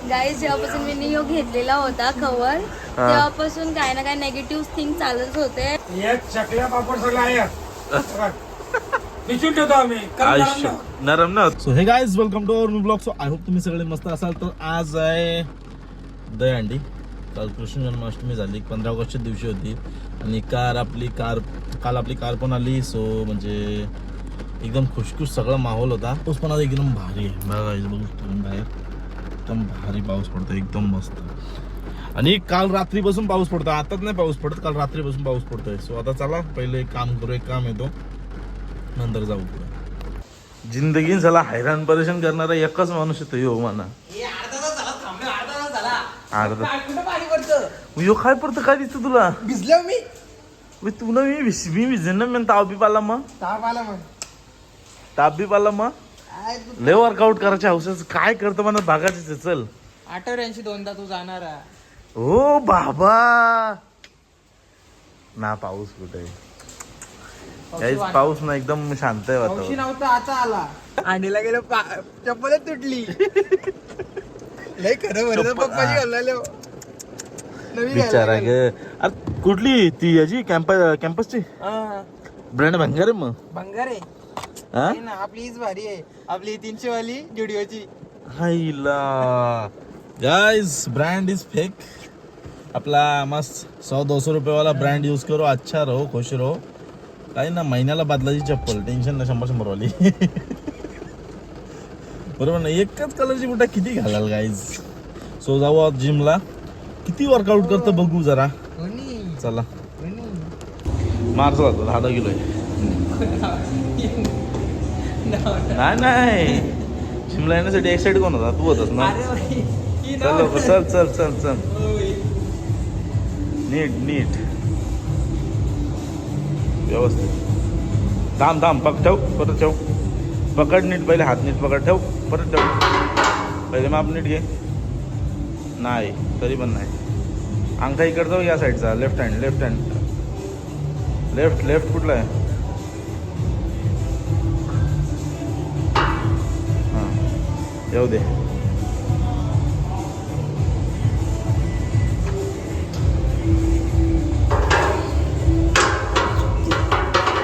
Guys जेव्हापासून मी नियो घेतलेला होता कवर तेव्हापासून काय ना काय नेगेटिव्ह थिंग चालत होते. चकल्या पापड सगळं आहे निश्चित ठेवतो आम्ही आयुष्य नरम ना. So hey guys welcome to our new blog. So I hope तुम्ही सगळे मस्त असाल. तर आज आहे दहीहंडी. काल कृष्ण जन्माष्टमी झाली, 15 ऑगस्टच्या दिवशी होती आणि काल आपली कार पण आली. सो म्हणजे एकदम खुशखुश सगळा माहोल होता. पाऊस पण आज एकदम भारी आहे. बघा बघू बाहेर एकदम भारी पाऊस पडतो, एकदम मस्त. आणि काल रात्रीपासून पाऊस पडतो, आताच नाही पाऊस पडत, काल रात्रीपासून पाऊस पडतोय. सो आता चला पहिले एक काम करू, एक काम येतो नंतर जाऊ पुढे. जिंदगी झाला हैराण परेशान करणारा एकच माणूस येतो यो म्हणा. यो काय पडतं काय दिसतं तुला? भिजलो मी तुला मी भिजेन ना. मी ताप बी पाला मग ताप बी पाला मग लय वर्कआउट करायचे हौसेच काय करतो म्हणत भागायचे. चल आठवड्यांशी दोनदा तू जाणार आहे. हो बाबा ना पाऊस कुठे पाऊस ना एकदम शांत आहे वातावरण. नव्हता आता आला अंडीला गेलो चप्पलच तुटली. लय खरं बरं पप्पाची घाललो बिचारा ग. अरे कुठली ती याची कॅम्पसची ब्रँड भंगार आहे मग. भंगार आहे हा ना आपली हीच भारी आहे. आपली 300 वाली जुडिओची. हायला गाइस ब्रांड इज फेक. अपना मस्त 100-200 रुपये वाला ब्रांड यूज करो, अच्छा रहो, खुश रहो. काही ना महिन्याला बदलायची चप्पल, टेन्शन ना 100-100 वाली. बरोबर ना. एकच कलरची बुटा किती घालाल गाइज. सो जाऊ आज जिमला. किती वर्कआउट करतो बघू जरा. चला मारचा 10 किलो आहे. नाही जिमला येण्यासाठी एक्साइट कोण होता? तू होतास ना. चल लवकर, चल चल चल चल. नीट व्यवस्थित. थांब पक ठेव, परत ठेव. पकड नीट, पहिले हात नीट पकड, ठेव परत ठेव. पहिले माप नीट घे. नाही तरी पण नाही. अंगठा इकडे जाऊ, या साईडचा. लेफ्ट हँड लेफ्ट कुठला आहे? हां येऊ दे.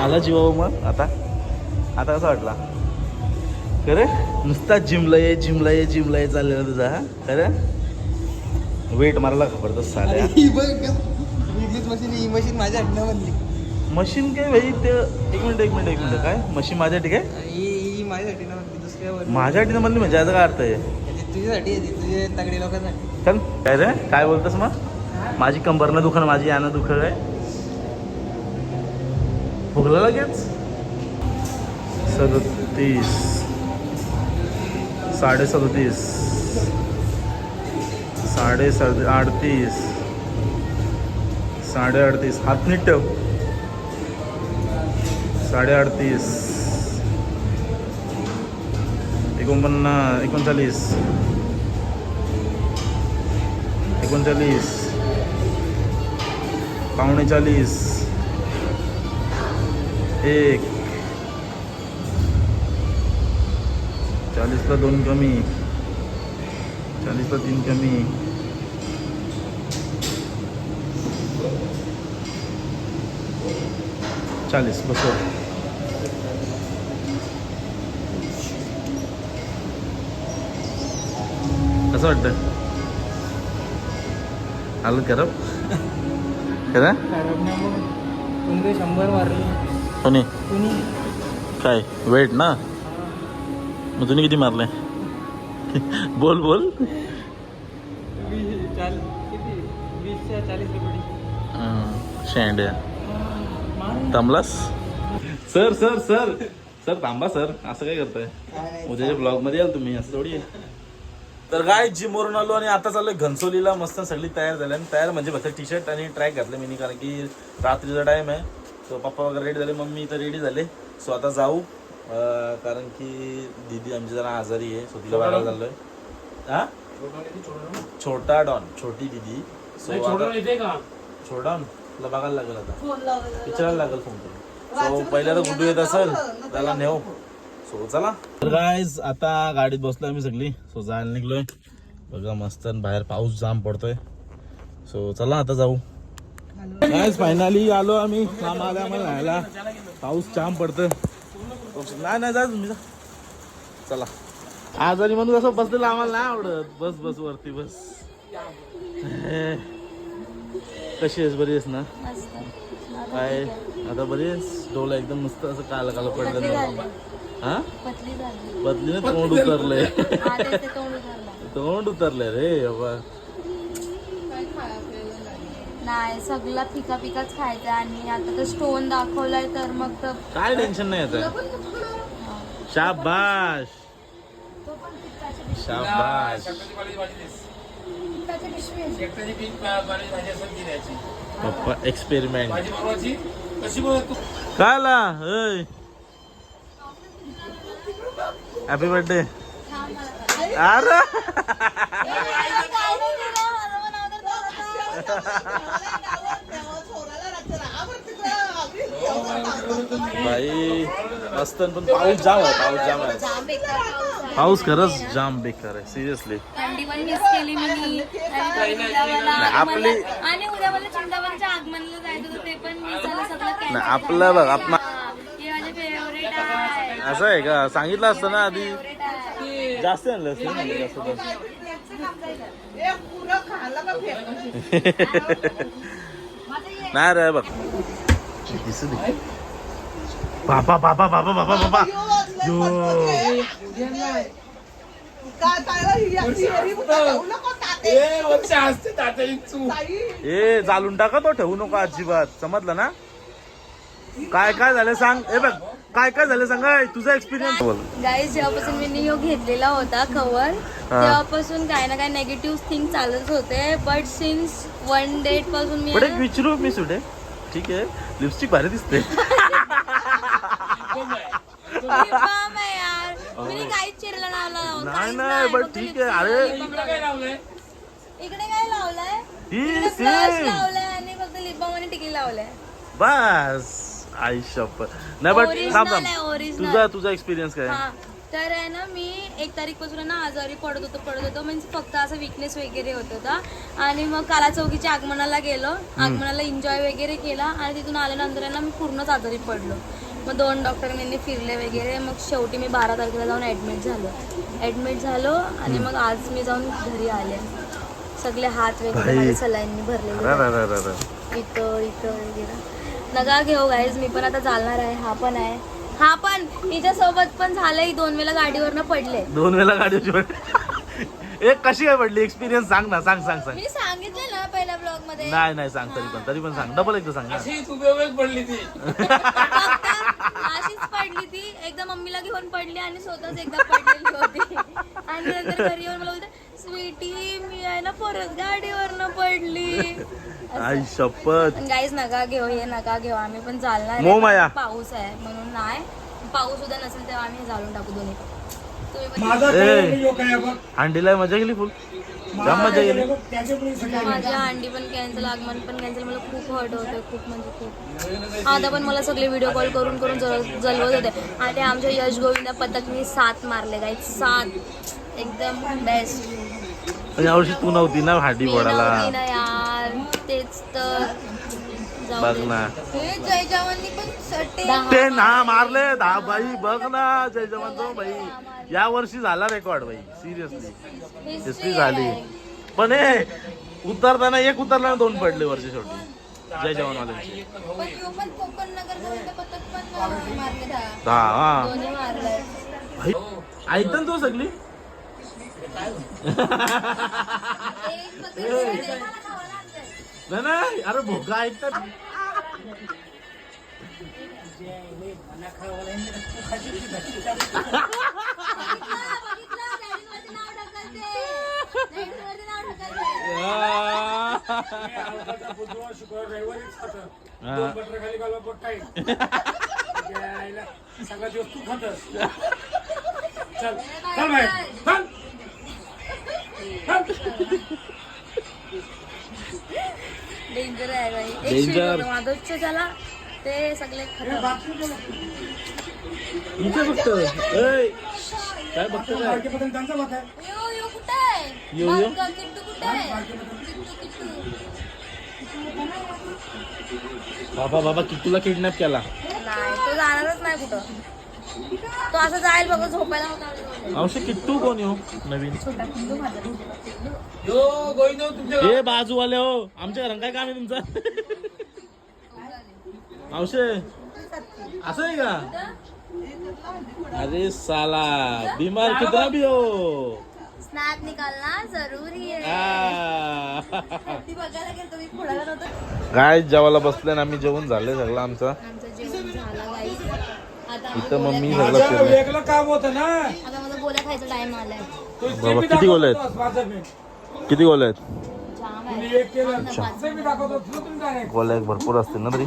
आला जीवा मग आता कसं वाटला? खरे नुसता जिमला ये चाललेला तुझा. हा खरं वेट मारायला खबर तसं साल्या. मशीन माझ्या हटण्यामधली. मशीन काय भाई ते? एक मिनिट काय मशीन माझ्यासाठी काय? ही माझ्यासाठी ना दुसऱ्यावर माझ्यासाठी मधली म्हणजे याचा काय अर्थ आहे? तुझ्यासाठी तुझे तगडे लोकांसाठी. चल काय रे काय बोलतस मग? माझी कंबर न दुखणं, माझी यानं दुखत आहे. फुगला लगेच. 37 37.5 38 38 हात नीट ठेव. 38 39 पावणे 40 1 40ला 2 कमी, 40ला 3 कमी. 40 बसव. कसं वाटतं? हालत खराब खरा. 100 मारली कोणी? कुणी काय वेट ना? मग तुम्ही किती मारले? बोल 20-40 रुपये. शेंड्या थांबलास? सर थांबा सर. असं काय करताय? उद्याच्या ब्लॉग मध्ये याल तुम्ही, असं थोडी आहे. तर काय जिमवरून आलो आणि आता चाललोय घनसोलीला. मस्त सगळी तयार झाली. आणि तयार म्हणजे फक्त टी शर्ट आणि ट्रॅक घातलं मी, कारण की रात्रीचा टाइम आहे. सो पप्पा वगैरे रेडी झाले, मम्मी तर रेडी झाले. सो आता जाऊ, कारण की दीदी आमची जरा आजारी आहे. सो तिला बघायला चाललोय. हा छोटा डॉन, छोटी दीदी. सो छोटा तुला बघायला लागेल, आता विचारायला लागेल फोन करून. सो पहिल्या तर कुठे येत असेल त्याला नेऊ. सो चला तर गाईज आता गाडीत बसलोय आम्ही सगळी. सो जायला निघलोय. बघा मस्त आणि बाहेर पाऊस जाम पडतोय. सो चला आता जाऊ. गाईज फायनली आलो आम्ही. काम आलं आम्हाला राहायला. पाऊस जाम पडतोय. नाही जा तुम्ही जा. चला आजारी म्हणून असं बसलेलं आम्हाला नाही आवडत. बस बस वरती बस. कशी आहेस? बरी आहेस ना? काय आता बरी आहेस? डोला एकदम मस्त असं काल काल पडलं. हा बदली ना तोंड उतरलंय. तोंड उतरलंय रे बाबा. नाही सगळं पिका पिकाच खायचं आणि आता तर स्टोन दाखवलाय तर मग तर काय टेन्शन नाही आता. शाबाश शाबाश. पप्पा एक्सपेरिमेंट काय ला. Happy birthday. अरे भाई मस्त पण पाऊस जाम आहे. पाऊस खरंच जाम बेकार आहे सिरियसली. थंडी पण मिस केली मी आपली आणि उद्या मला चिंतामणच्या आगमनाला जायचं होतं ते पण मिस झालं सगळं. आपलं बघ आपण हे माझे फेवरेट आहे. असं आहे का? सांगितलं असतं ना आधी. जास्त आणलं असतं ना जास्त. नाही रे बघ दिसू दे. बाबा बाबा बाबा बाबा बाबा यो ए चालून टाका तो. ठेवू नको अजिबात. समजलं ना? काय काय झालं सांग. ए बघ काय काय झालं सांग. तुझा एक्सपिरियन्स बोल. गाईज जेव्हापासून मी नियोग घेतलेला होता कवर तेव्हापासून काय ना काय नेगेटिव्ह थिंग चालत होते. बट सिन्स 1 डेट पासून मी एक विचारू मी सुटे. ठीक आहे लिपस्टिक भारी दिसते. लिपबाम आहे यार. मी काहीच चिरला नाही नाही बट ठीक आहे. अरे इकडे काय लावलंय? ही ब्लश लावलंय आणि फक्त लिपबाम आणि टिकली लावलंय बस. आई शपथ. नाही बट थांब Original आहे, थांब. original. तुझा एक्सपिरियन्स काय? हा तर आहे ना मी 1 तारीखपासून आहे ना आजारी पडत होतो म्हणजे फक्त असं विकनेस वगैरे होत होता. आणि मग काला चौकीच्या आगमनाला गेलो. आगमनाला एन्जॉय वगैरे केला आणि तिथून आल्यानंतर आहे ना मी पूर्णच आजारी पडलो. मग 2 डॉक्टरांनी फिरले वगैरे. मग शेवटी मी 12 तारखेला जाऊन ऍडमिट झालो आणि मग आज मी जाऊन घरी आले. सगळे हात वगैरे सलाईंनी भरलेले इथं वगैरे. नका घेऊ गाईज. मी पण आता चालणार आहे. हा पण हिच्या सोबत पण झालंय. 2 वेळा गाडीवरनं पडले. 2 वेळा गाडीवर. एक कशी काय पडली? एक्सपिरियन्स सांग ना. सांग मी सांगितलं ना पहिल्या ब्लॉग मध्ये. नाही सांग तरी पण सांग. डबल एकदा सांग. अशीच पडली ती. एकदा मम्मीला घेऊन पडली आणि स्वतःच एकदा पडलेली होती. आणि नंतर घरी येऊन मला बोलते स्वीटी मी आहे ना परत गाडीवरनं पडली. आई शपथ. गाईज नका घेऊ आम्ही पण चालणार मो माया. पाऊस आहे म्हणून नाही. पाऊस उद्या नसेल तेव्हा आम्ही घालून टाकू दोन्ही. हंडीला मजा गेली फुल. जाम मजा गेली. माझ्या अंडी पण कॅन्सल आगमन पण कॅन्सल. मला खूप हर्ट होते खूप म्हणजे खूप. आता पण मला सगळे व्हिडिओ कॉल करून जलवत होते. आणि आमच्या यश गोविंदा पथकनी 7 मारले गाईज. 7 एकदम बेस्ट. यावर्षी तू नव्हती ना हाडी फोडायला. यार तेच तर बघ ना. जय जवाननी पण 10 मारले. 10 बाई बघ ना. जय जवान तो बाई या वर्षी झाला रेकॉर्ड बाई. सिरियसली हिस्ट्री झाली. पण उतरताना एक उतरला 2 पडले वर्षी शेवटी जय जवान वाल्यांची. ऐकता तो सगळी. नाही अरे भोगा ऐकतात. सगळ्या दिवस तू खातस. चल डेंजर आहे बाई. डेंजर. माधवच्या त्याला ते सगळे इथे बघतो. काय बघतो काय? कुठे आहे यो यो बघ, किट्टू कुठे आहे? किट्टू. बाबा किट्टूला किडनॅप केला. नाही तो जाणारच नाही कुठं. तो असं जाईल बघ झोपायला होता. औषध किट्टू कोण हो नवीन? यो गोविंद तुमच्या हे बाजूवाले हो, आमच्या घरात काय काम आहे तुमचं? औषध असं आहे का? अरे साला बीमार कितना भी हो. स्नॅप निकालना जरुरी आहे. ती बघायला गेलतो मी फोडायला नव्हतं. काय जेवायला बसले ना, आम्ही जेवण झाले सगळं आमचं. आमचं जेवण झालं गाईस. आता इथं मम्मी माझं सगळं फिरले. वेगळं काम होतं ना. आता मला गोळ्या खायचा टाइम आलाय. बाबा किती गोले आहेत? किती गोले आहेत? जाम तुम्ही आहे. एक केलं ते मी दाखवतो तुम्ही काय गोल्या भरपूर असतील ना तरी.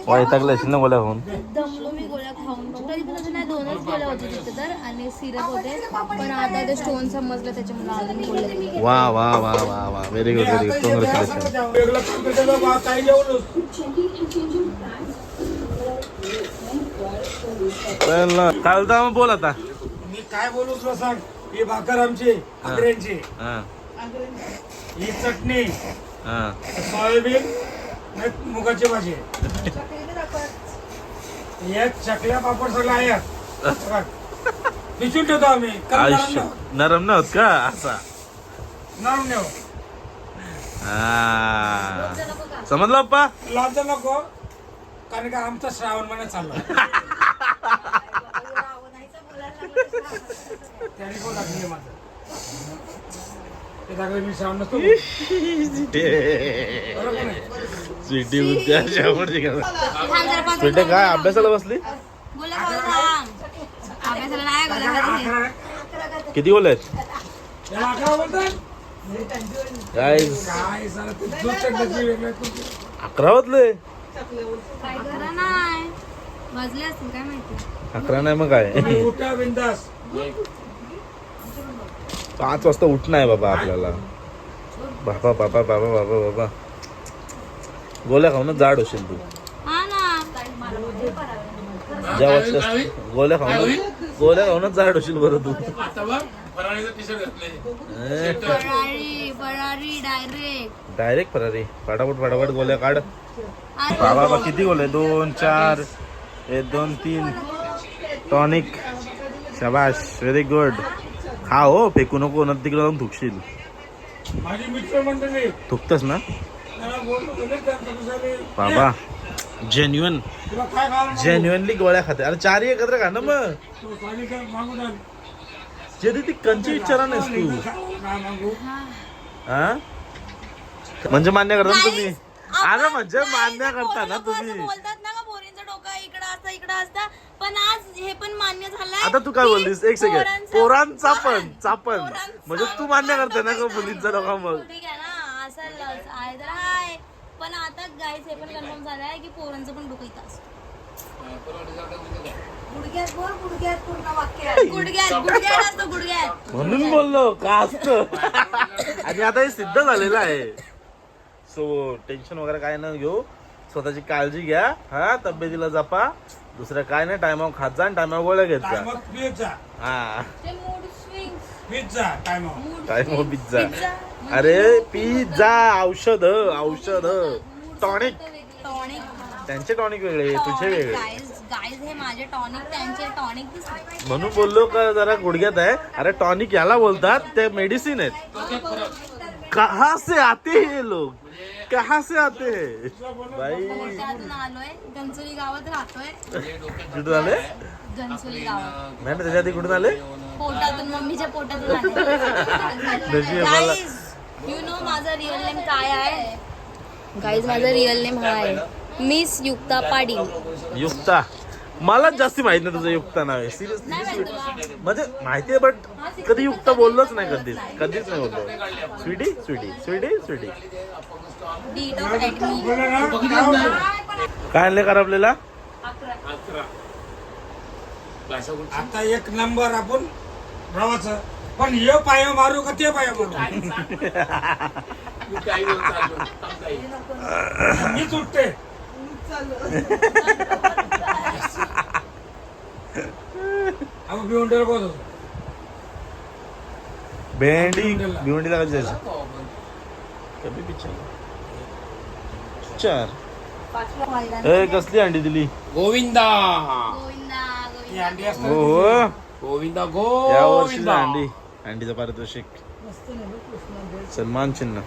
वैतागले असतील ना गोल्या खाऊन. दमलो मी गोळ्या खाऊन. तरी पण अजून नाही 2च गोळ्या होते तिथे तर आणि सिरप होते. पण आता ते स्टोन समजलं त्याच्यामुळे अजून गोळ्या. वा वा वा वा वा very good very good. Congratulation. वेगळं काम केलं बा काही जेवण काय बोलता मग बोल आता. मी काय बोलू तुला सांग. ही भाकर आमची आंध्र्यांची, हा ही चटणी, हा सोयाबीन आणि मुगाची भाजी, एक चकल्या पापड सगळं आहे. पिचून ठेवतो आम्ही आयुष्य नरम न होत का असा. नरम नेऊ हा समजलं पप्पा. लाज नको कारण का आमचा श्रावण महिना चालला. त्याने कोण दाखवले माझं ते दाखवले मी श्रावण नसतो. बरोबर नाही? स्वीटी उद्या शेवटची थांब जरा 5 स्वीटी काय अभ्यासाला बसली? गोळ्या खाऊ थांब. अभ्यासाला नाही गोळ्या खायची. किती गोले आहेत? याला 11 बोलतात. गाईज काय साला ते दूध चटण्याची वेगळं तुमची. 11 वाजले. काय करा नाही वाजले असतील काय माहिती. 11 नाही मग काय. तुम्ही उठा बिंदास. 5 वाजता उठणं आहे बाबा आपल्याला. बाबा बाबा बाबा बाबा बाबा गोल्या खाऊनच जाड होशील तू. हा ना ज्या वाजता गोल्या खाऊनच जाड होशील बरं तू. फरारी डायरेक्ट. डायरेक्ट फरारी. फटाफट गोल्या काढ. बाबा किती गोले? 2 4 1 2 3 टॉनिक. शाबाश व्हेरी गुड. खा हो, फेकू नको न तिकडे जाऊन थुकशील. माझी मित्र मंडळी थुकतस ना त्यांना बोलतो म्हणे त्यांचं दुसऱ्याने, बाबा. जेन्युअन तुला काय खायला मागू? जेन्युअनली गोळ्या खाते. अरे 4 एकत्र खा ना मग. तू पाणी काय मागून आण. जे ती कंची विचारा नाहीस तू. काय मागू? हा म्हणजे मान्य करता ना तुम्ही. आपण- अरे म्हणजे नाही, मान्य ते करता ना लोकं असं तुम्ही. बोलतात ना का पोरींचं डोकं इकडं असतं पण आज हे पण मान्य झालंय. आता तू काय की बोललीस? एक सेकंड. पोरांचा पण चापण पोरांचा म्हणजे तू मान्य करते ना का मुलींचा डोका मग. ठीक आहे ना असं आहे तर आहे पण आता गाईस हे पण कन्फर्म झालं आहे की पोरांचं पण डोकं इथं असतं. गुडघ्यात असतं गुडघ्यात. म्हणून बोललो का असतं. आणि आता हे सिद्ध झालेलं आहे. सो टेन्शन वगैरे काय न घेऊ. स्वतःची काळजी घ्या. हा तब्येतीला जपा. दुसरं काय नाही. टायमावर खात जा आणि टायमावर गोळ्या घेत जा. टायमावर पीत जा. ते मूड स्विंग पीत जा टायमावर. टायमावर पिझ्झा. अरे पिझ्झा औषध टॉनिक. टॉनिक त्यांचे टॉनिक वेगळे तुझे वेगळे. गाईज हे माझे टॉनिक त्यांचे टॉनिक दिसले. म्हणून बोललो का जरा गुडघ्यात आहे. अरे टॉनिक याला बोलतात. ते मेडिसिन आहेत. कहा से आते हैं ये लोग? कहा से आते हैं भाई? त्यातून आलोय घनसोली गावात राहतोय. कुठून आले? घनसोली गावात नाही त्याच्या आधी कुठून आले? पोटातून मम्मीच्या पोटातून आले. नशीब मला. गाईज यू नो माझा रिअल नेम काय आहे? गाईज माझा रिअल नेम हा आहे मिस युक्ता पाटील. युक्ता. मला जास्ती माहित नाही तुझं युक्ता नाव आहे. नाही सिरियसली माहित तुला? म्हणजे माहिती आहे बट कधी युक्ता बोललोच नाही. कधीच नाही बोललो. Sweetie D dot at me. बोला ना, काय होतं? काय आणले का आपल्याला? आता एक नंबर आपण रवाचं पण हे पाय मारू का ते पाय मारू? मी सुटते. आपण भिवंडीला बोलत होतो. भिवंडीला कधी जायचं कधी पिक्चर 4 ए कसली अंडी दिली गोविंदा गोविंदा ही अंडी असते हो हो गोविंदा या वर्षी गोविंदा अंडीचं पारितोषिक सन्मान चिन्ह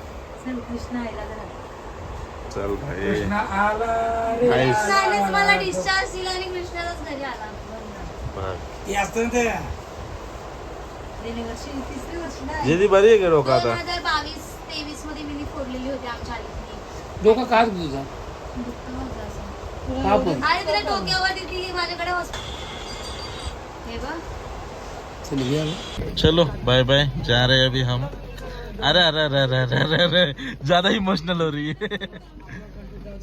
चल भाई कृष्ण आला रे Nice. कृष्णानेच मला डिस्चार्ज दिला आणि कृष्णालाच घरी आला बघ. ती असतं ना ते तिसरी वर्षी ना जेदी बरी आहे का डोकं आता 2022-23 मध्ये मी फोडलेली होती आमच्या आलीतली डोका काय होतं तुझा दुखतं होतं असं. का पण आणि तिला डोक्यावरती ती माझ्याकडे हे बघ चल गया चलो बाय बाय जा रहे हैं अभी हम अरे अरे अरे अरे अरे अरे अरे ज्यादा इमोशनल हो रही है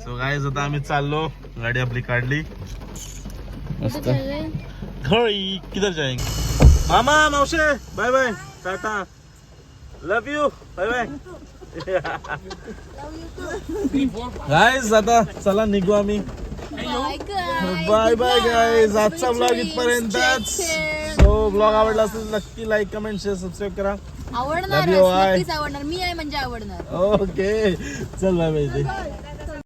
सो गाइस आता आम्ही चाललो गाडी आपली काढली मस्त घरी किधर जाएंगे मामा मावशे bye bye tata love you bye bye guys आता चला निघू आम्ही बाय बाय गाइस आजचा ब्लॉग इथपर्यंतच सो ब्लॉग आवडला असेल नक्की लाईक कमेंट शेअर सबस्क्राईब करा आवडणार Love you, bye. नक्कीच आवडणार मी आहे म्हणजे आवडणार ओके चल बाय बाय